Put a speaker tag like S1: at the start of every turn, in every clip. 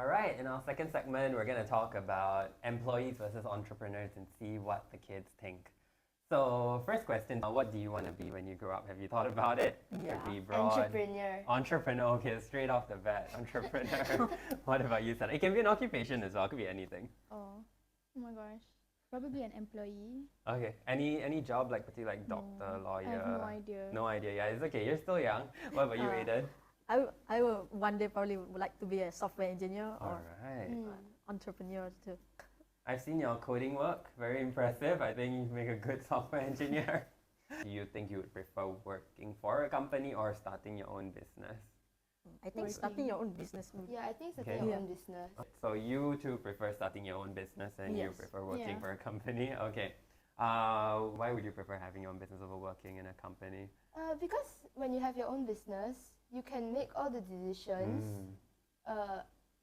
S1: right, in our second segment, we're going to talk about employees versus entrepreneurs and see what the kids think. So, first question, what do you want to be when you grow up? Have you thought about it?
S2: Yeah.
S1: Could be broad.
S3: Entrepreneur.
S1: Entrepreneur, okay, straight off the bat, entrepreneur. What about you, Senna? It can be an occupation as well, it could be anything.
S2: Oh my gosh. Probably an employee.
S1: Okay, any job, like particularly like doctor, lawyer?
S2: I have no idea.
S1: No idea, yeah, it's okay, you're still young. What about you, Aydan?
S4: I will one day probably would like to be a software engineer or
S1: Alright.
S4: entrepreneur too.
S1: I've seen your coding work, very impressive. I think you make a good software engineer. Do you think you would prefer working for a company or starting your own business?
S4: I think starting your own business would
S3: Yeah, I think starting
S1: Okay.
S3: your
S4: Yeah.
S3: own business.
S1: So you two prefer starting your own business and you
S4: Yes.
S1: prefer working
S2: Yeah.
S1: for a company? Okay. Why would you prefer having your own business over working in a company?
S3: Because when you have your own business, you can make all the decisions.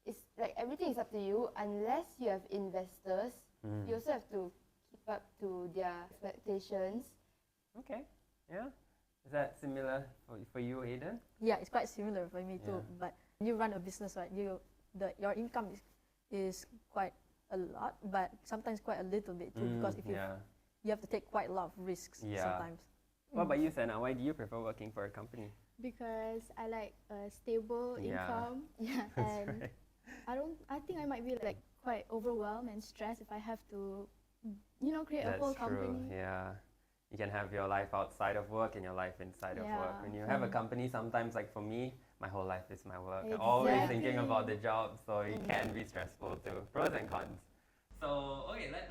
S3: It's like everything is up to you unless you have investors. You also have to keep up to their expectations.
S1: Okay, yeah. Is that similar for you, Aydan?
S4: yeah, it's quite similar for me too.
S1: Yeah.
S4: But when you run a business, right, your income is quite a lot, but sometimes quite a little bit too, because if you have to take quite a lot of risks
S1: Yeah.
S4: sometimes.
S1: What about you, Senna? Why do you prefer working for a company?
S2: Because I like a stable
S1: Yeah.
S2: income. Yeah.
S1: That's
S2: And
S1: right.
S2: I think I might be like quite overwhelmed and stressed if I have to, create a
S1: That's
S2: whole
S1: true,
S2: company.
S1: yeah. You can have your life outside of work and your life inside of work.
S2: Yeah.
S1: When you have a company, sometimes like for me, my whole life is my work. I'm always thinking about the job, so it can be stressful too. Pros and cons. So, okay, let's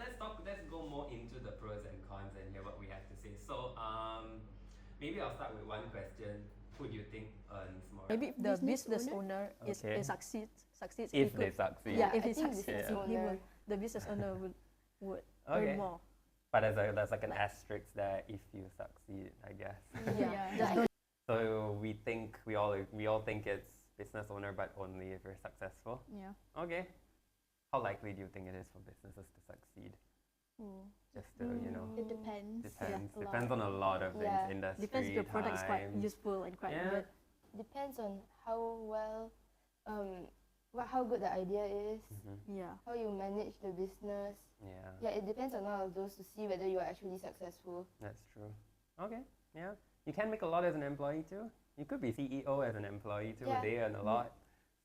S1: go more into the pros and cons and hear what we have to say. So, maybe I'll start with one question. Who do you think earns more?
S4: Maybe if the
S2: Business
S4: business owner is
S1: Okay.
S4: succeeds,
S1: If
S4: he
S1: they
S4: could,
S1: succeed.
S4: yeah, if
S3: I
S4: he
S3: think
S4: succeeds,
S3: business
S4: he
S3: owner.
S4: will, the business owner would
S1: Okay.
S4: earn more.
S1: But there's like an asterisk there if you succeed, I guess.
S4: Yeah,
S2: Yeah.
S4: just
S3: I-
S4: don't.
S1: So we all think it's business owner, but only if you're successful.
S2: Yeah.
S1: Okay. How likely do you think it is for businesses to succeed?
S2: Ooh.
S1: Just to
S2: It depends.
S1: depends.
S2: a lot.
S1: Depends on a lot of things.
S3: Yeah.
S1: Industry,
S4: Depends if your product is quite
S1: time.
S4: useful and quite
S1: Yeah.
S4: good.
S3: Depends on how well, how good the idea is,
S4: Yeah.
S3: how you manage the business.
S1: Yeah,
S3: Yeah, it depends on all of those to see whether you are actually successful.
S1: that's true. Okay. Yeah. You can make a lot as an employee too. You could be CEO as an employee too.
S3: Yeah.
S1: They earn a lot.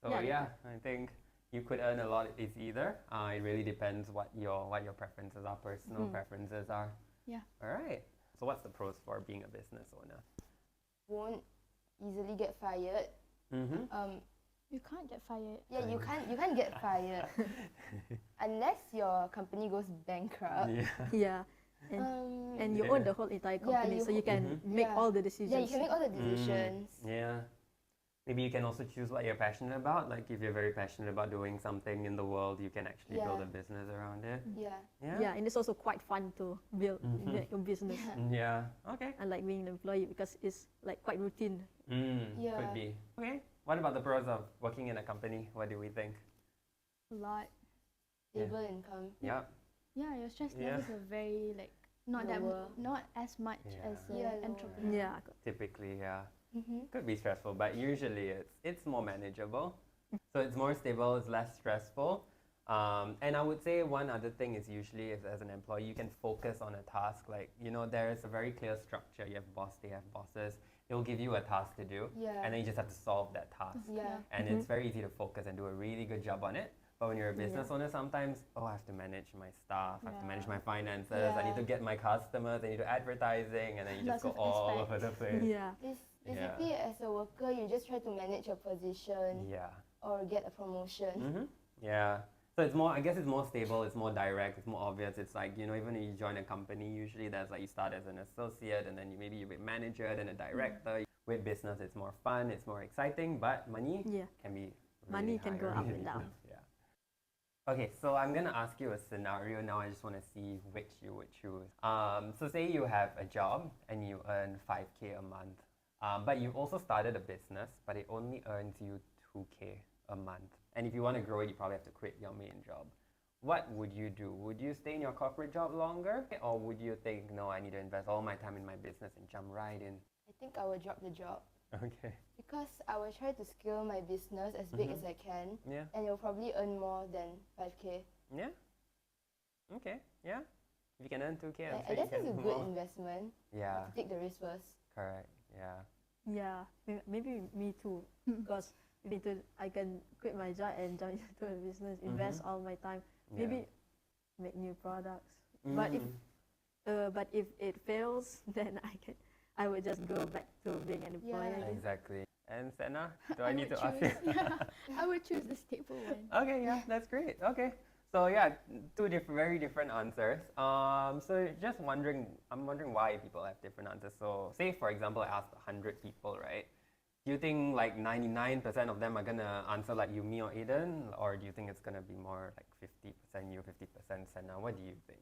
S1: So
S4: Yeah,
S1: yeah,
S4: you
S1: I think you could earn a lot. It's either. It really depends what your preferences are, personal preferences are.
S2: Yeah.
S1: All right. So what's the pros for being a business owner?
S3: Won't easily get fired.
S1: Mm-hmm.
S2: You can't get fired.
S3: Yeah, you can't get fired unless your company goes bankrupt.
S1: Yeah.
S4: Yeah. And you own the whole entire company,
S3: you
S4: so you can make
S3: Yeah.
S4: all the decisions.
S3: Yeah, you can make all the decisions.
S1: Yeah. Maybe you can also choose what you're passionate about. Like if you're very passionate about doing something in the world, you can actually build
S3: Yeah.
S1: a business around it.
S3: Yeah.
S1: Yeah.
S4: Yeah, and it's also quite fun to build make a business.
S1: Yeah. Okay.
S4: Unlike being an employee, because it's like quite routine.
S1: Could
S3: Yeah.
S1: be. Okay. What about the pros of working in a company? What do we think?
S2: A lot.
S3: Stable income.
S1: Yeah.
S2: Yeah, your stress
S1: Yeah.
S2: levels are very like not
S3: Lower.
S2: not as much
S1: Yeah.
S2: as an
S3: Yeah, lower.
S2: entrepreneur.
S4: Yeah.
S1: Typically, yeah.
S3: Mm-hmm.
S1: Could be stressful, but usually it's more manageable. So it's more stable, it's less stressful. And I would say one other thing is usually if, as an employee, you can focus on a task. Like, there is a very clear structure. You have boss, they have bosses. They'll give you a task to do.
S3: Yeah.
S1: And then you just have to solve that task.
S3: Yeah.
S1: And it's very easy to focus and do a really good job on it. But when you're a business owner, sometimes, I have to manage my staff, I have to manage my finances, I need to
S3: Yeah.
S1: get my customers, I need to do advertising, and then you just
S2: Lots
S1: go
S2: of
S1: all
S2: aspects.
S1: over the place.
S4: Yeah.
S3: Basically, as a worker, you just try to manage your position
S1: Yeah.
S3: or get a promotion.
S1: Mm-hmm. Yeah. So it's more, I guess it's more stable, it's more direct, it's more obvious. It's like, even when you join a company, usually there's like you start as an associate and then maybe you're a manager, then a director. With business, it's more fun, it's more exciting, but money can be really
S4: Money can go
S1: high,
S4: up and
S1: really
S4: down.
S1: good. Yeah. Okay, so I'm gonna ask you a scenario now. I just want to see which you would choose. So say you have a job and you earn 5K a month, but you also started a business, but it only earns you 2K a month. And if you want to grow it, you probably have to quit your main job. What would you do? Would you stay in your corporate job longer, or would you think, no, I need to invest all my time in my business and jump right in?
S3: I think I will drop the job.
S1: Okay.
S3: Because I will try to scale my business as big as I can,
S1: Yeah.
S3: and you'll probably earn more than 5k.
S1: Yeah. Okay. Yeah. If you can earn 2K, I'm
S3: I
S1: sure
S3: guess
S1: you
S3: it's
S1: can
S3: a good
S1: more.
S3: investment.
S1: Yeah.
S3: To take the risk first.
S1: Correct. Yeah.
S4: Yeah, maybe me too. Because I can quit my job and join into a business, invest all my time,
S1: Yeah.
S4: maybe make new products. But if it fails, then I would just go back to being an employee.
S3: Yeah.
S4: again.
S1: Exactly. And Senna, do I
S2: I
S1: need
S2: would
S1: to ask you?
S2: I would choose the stable one.
S1: Okay, yeah, that's great. Okay. So yeah, two very different answers. So just wondering, I'm wondering why people have different answers. So say for example, I asked 100 people, right? Do you think like 99% of them are gonna answer like Yumi or Aydan, or do you think it's gonna be more like 50% you, 50% Senna? What do you think?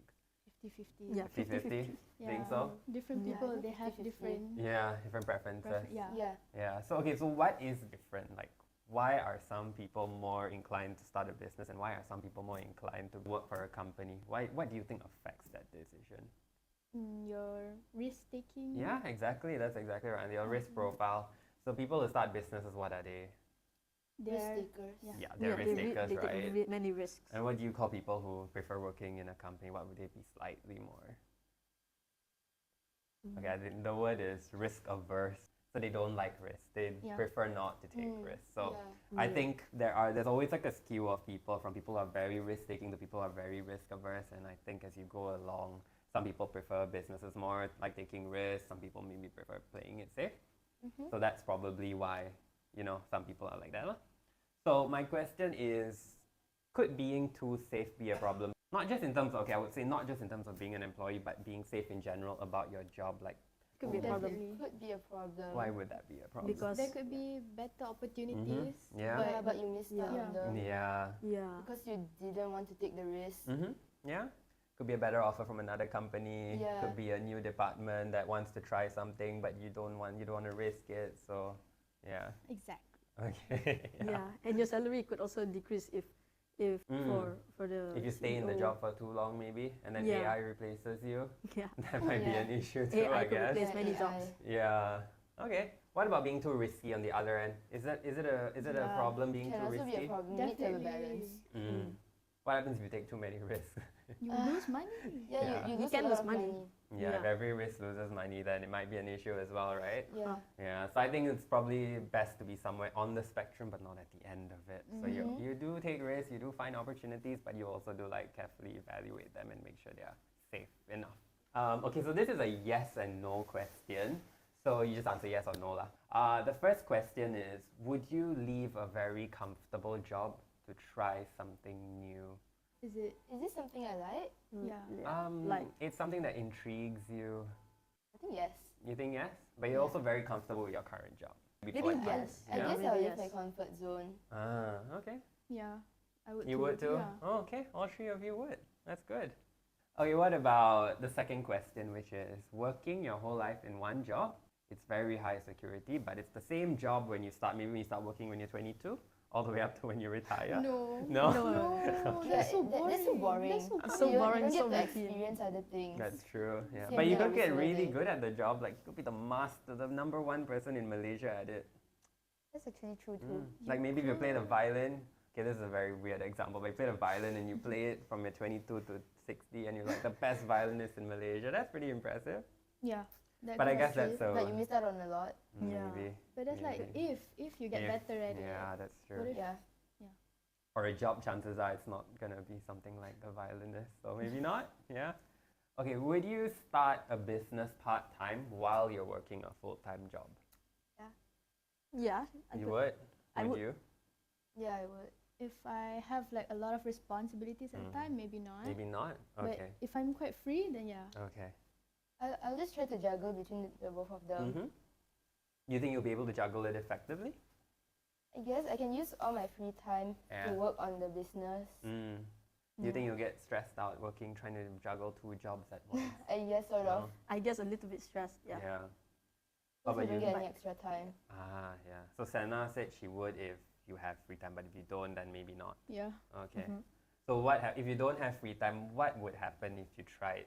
S2: 50-50.
S4: Yeah,
S1: 50-50? Think so?
S2: Different
S4: Yeah.
S2: people,
S3: I think
S2: they have
S3: 50-50.
S2: different.
S1: Yeah, different preferences.
S2: Yeah.
S3: Yeah.
S1: Yeah. So okay, so what is different? Like, why are some people more inclined to start a business, and why are some people more inclined to work for a company? What do you think affects that decision?
S2: Your risk taking.
S1: Yeah, exactly. That's exactly right. Your risk profile. So people who start businesses, what are they?
S3: Risk
S2: They're
S3: takers.
S2: yeah.
S1: Yeah, they're risk takers,
S4: they
S1: right?
S4: take many risks.
S1: And what do you call people who prefer working in a company? What would they be slightly more? Okay, I think the word is risk averse. So they don't like risk. They
S2: Yeah.
S1: prefer not to take risks. So
S3: Yeah.
S1: I think there's always like a skew of people, from people who are very risk taking to people who are very risk averse. And I think as you go along, some people prefer businesses more, like taking risks. Some people maybe prefer playing it safe. So that's probably why, some people are like that. Lah. So my question is, could being too safe be a problem? Not just in terms of, I would say not just in terms of being an employee, but being safe in general about your job. Like,
S4: Could be a problem.
S2: Definitely.
S3: Could be a problem.
S1: why would that be a problem?
S4: Because
S2: There could be better opportunities.
S1: Yeah.
S3: But you missed out
S2: Yeah.
S3: on them.
S1: Yeah.
S4: yeah,
S3: Because you didn't want to take the risk.
S1: Yeah. Could be a better offer from another company.
S3: Yeah.
S1: Could be a new department that wants to try something, but you don't want to risk it. So, yeah.
S2: Exactly.
S1: Okay.
S4: yeah, and your salary could also decrease if for the
S1: If you stay in the
S4: CEO.
S1: job for too long, maybe, and then
S4: Yeah.
S1: AI replaces you,
S4: Yeah,
S1: that might be
S3: Yeah.
S1: an issue too,
S4: AI
S1: I
S4: could
S1: guess.
S4: replace many
S3: AI.
S4: jobs.
S1: Yeah. Okay. What about being too risky on the other end? Is it a
S2: Yeah.
S1: problem being
S3: Can
S1: too
S3: also be a
S1: risky?
S3: problem. You need to have a
S2: Definitely.
S3: balance.
S1: What happens if you take too many risks?
S2: You lose money.
S3: Yeah,
S1: Yeah.
S3: you
S4: You
S3: lose
S4: can
S3: a lot
S4: lose
S3: of
S4: money.
S3: money.
S1: Yeah, if
S4: Yeah.
S1: every risk loses money, then it might be an issue as well, right?
S3: Yeah.
S1: Yeah. So I think it's probably best to be somewhere on the spectrum, but not at the end of it. So you do take risks, you do find opportunities, but you also do like carefully evaluate them and make sure they are safe enough. Okay, so this is a yes and no question. So you just answer yes or no lah. The first question is, would you leave a very comfortable job to try something new?
S2: Is it?
S3: Is this something I like?
S2: Yeah.
S4: like
S1: It's something that intrigues you.
S3: I think yes.
S1: You think yes? But you're also very comfortable with your current job.
S4: Maybe
S1: Before it
S4: yes.
S3: I
S1: Yeah.
S3: guess
S4: Maybe
S3: I'll leave
S4: yes.
S3: my comfort zone.
S1: Okay.
S2: Yeah. I would.
S1: You would too?
S2: Yeah.
S1: Oh, okay. All three of you would. That's good. Okay, what about the second question, which is working your whole life in one job? It's very high security, but it's the same job when you start. Maybe when you start working when you're 22, all the way up to when you retire.
S2: No.
S1: No?
S2: No. That's so boring.
S3: That's so boring.
S2: That's so
S4: So
S3: you
S4: boring,
S3: don't get
S4: so
S3: to
S4: routine.
S3: experience other things.
S1: That's true. Yeah.
S3: Same
S1: But you
S3: here,
S1: could get
S3: every
S1: really
S3: single day.
S1: good at the job. Like you could be the master, the number one person in Malaysia at it.
S3: That's actually true too.
S1: Like maybe if you play the violin. Okay, this is a very weird example. But you play the violin and you play it from your 22 to 60, and you're like the best violinist in Malaysia. That's pretty impressive.
S2: Yeah. That
S1: But I
S2: kind
S1: guess
S2: of
S1: that's
S2: shit.
S1: so.
S3: But you missed out on a lot.
S4: Yeah.
S1: Maybe.
S2: But that's like
S1: maybe.
S2: if you get better at it.
S1: Yeah, that's true.
S2: What if-
S3: Yeah.
S1: Or a job, chances are it's not gonna be something like the violinist. So maybe not. Yeah. Okay, would you start a business part time while you're working a full time job?
S4: Yeah,
S1: You would?
S4: I
S1: Would
S4: would.
S1: you?
S3: Yeah, I would.
S2: If I have like a lot of responsibilities at the time, maybe not.
S1: Maybe not.
S2: But
S1: Okay.
S2: if I'm quite free, then yeah.
S1: Okay.
S3: I'll just try to juggle between the both of them.
S1: Mm-hmm. You think you'll be able to juggle it effectively?
S3: I guess I can use all my free time
S1: Yeah.
S3: to work on the business.
S1: Do you think you'll get stressed out working, trying to juggle two jobs at once?
S3: I guess sort
S1: No?
S3: of.
S4: I guess a little bit stressed. Yeah.
S1: Yeah.
S3: Because
S1: about
S3: I don't
S1: you?
S3: get any extra time.
S1: Ah, yeah. So Senna said she would if you have free time, but if you don't, then maybe not.
S2: Yeah.
S1: Okay. So what if you don't have free time? What would happen if you tried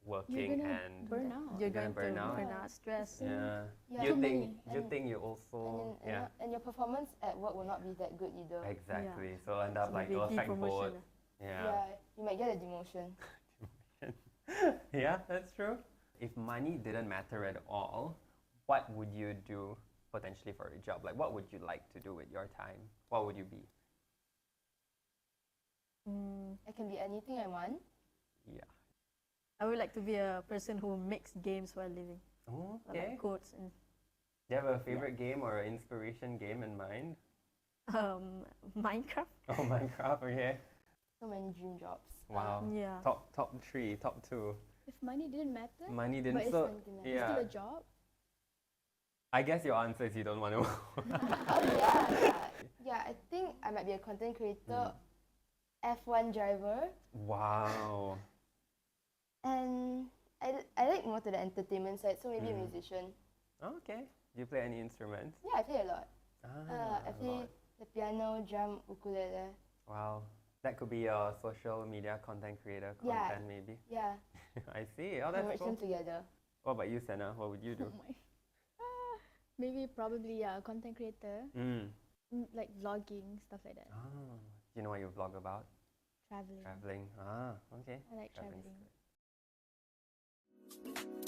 S1: working
S2: gonna
S1: and
S2: burn out.
S4: You're
S1: gonna
S4: going
S1: burn
S4: to
S1: out.
S4: burn out, stress.
S1: yeah.
S3: Yeah.
S1: You
S3: Too
S1: think
S3: many.
S1: you also
S3: And your performance at work will not be that good either.
S1: exactly. So end up
S4: So
S1: like
S4: maybe
S1: it'll affect both.
S4: depromotion.
S1: Yeah.
S3: You might get a demotion.
S1: Yeah, that's true. If money didn't matter at all, what would you do potentially for a job? Like, what would you like to do with your time? What would you be?
S3: I can be anything I want.
S1: Yeah.
S4: I would like to be a person who makes games while living.
S1: Oh,
S4: Or
S1: okay.
S4: like codes and
S1: Do you have a favorite game or inspiration game in mind?
S4: Minecraft.
S1: Oh, Minecraft. Okay.
S3: So many dream jobs.
S1: Wow.
S4: Yeah.
S1: Top three, top two.
S2: If money didn't matter,
S1: Money
S3: But
S1: didn't.
S3: it's
S1: So
S3: something like
S1: yeah.
S2: still a job.
S1: I guess your answer is you don't want to.
S3: Oh yeah. Yeah, I think I might be a content creator, F1 driver,
S1: Wow.
S3: and I like more to the entertainment side, so maybe a musician.
S1: Okay. Do you play any instruments?
S3: Yeah, I play a lot. I
S1: A
S3: play
S1: lot.
S3: the piano, drum, ukulele.
S1: Wow. That could be a social media content creator
S3: Yeah.
S1: content maybe.
S3: Yeah,
S1: I see. Oh,
S3: we
S1: that's
S3: merge
S1: cool.
S3: them together.
S1: What about you, Senna? What would you do?
S2: Oh my. Maybe probably a content creator, like vlogging, stuff like that.
S1: Oh, do you know what you vlog about?
S2: Traveling.
S1: Traveling. Ah, okay.
S2: I like
S1: Traveling's
S2: traveling.
S1: good.